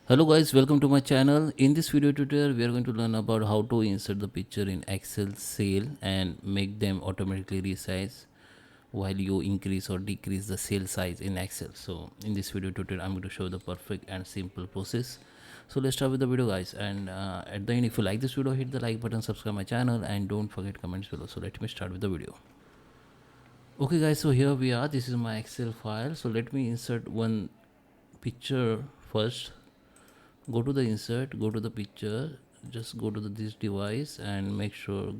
Hello guys, welcome to my channel. In this video tutorial we are going to learn about how to insert the picture in Excel cell and make them automatically resize while you increase or decrease the cell size in Excel. So in this video tutorial I'm going to show the perfect and simple process. So let's start with the video guys, and at the end, if you like this video, hit the like button, subscribe my channel, and don't forget comments below. So let me start with the video. Okay guys, so here we are. This is my Excel file. So let me insert one picture first. Go to the insert, go to the picture, just go to this device and make sure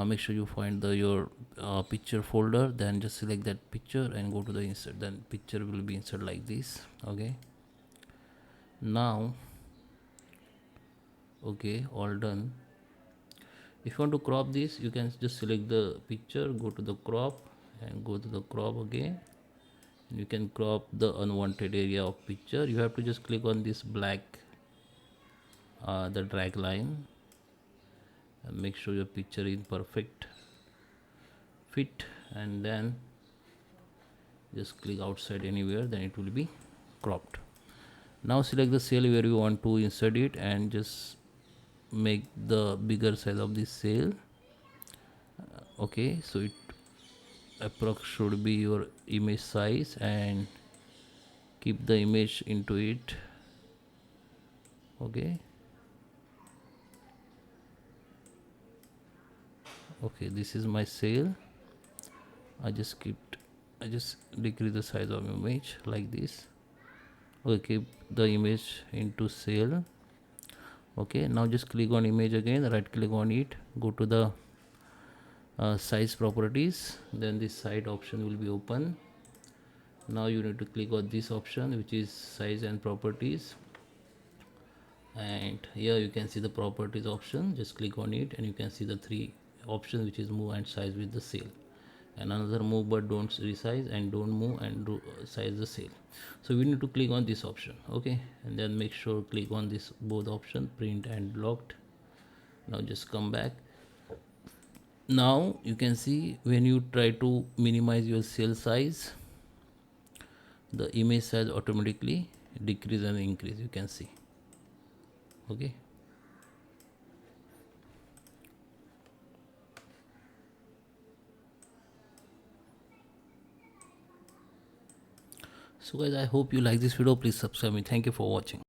make sure you find your picture folder, then just select that picture and go to the insert. Then picture will be inserted like this. Okay, now okay, all done. If you want to crop this, you can just select the picture, go to the crop and go to the crop again. You can crop the unwanted area of picture. You have to just click on this black the drag line and make sure your picture is perfect fit, and then just click outside anywhere, then it will be cropped. Now select the cell where you want to insert it and just make the bigger size of this cell. Okay, so it approx should be your image size, and keep the image into it. Okay, okay, this is my cell. I just decrease the size of image like this. Okay, keep the image into cell. Okay, now just click on image again, right click on it, go to the size properties, then this side option will be open. Now you need to click on this option, which is size and properties, and here you can see the properties option. Just click on it and you can see the three options, which is move and size with the cell, and another move but don't resize, and don't move and do size the cell. So we need to click on this option. Okay, and then make sure click on this both option, print and locked. Now just come back. Now you can see when you try to minimize your cell size, the image size automatically decrease and increase, you can see. Okay, so guys, I hope you like this video. Please subscribe me. Thank you for watching.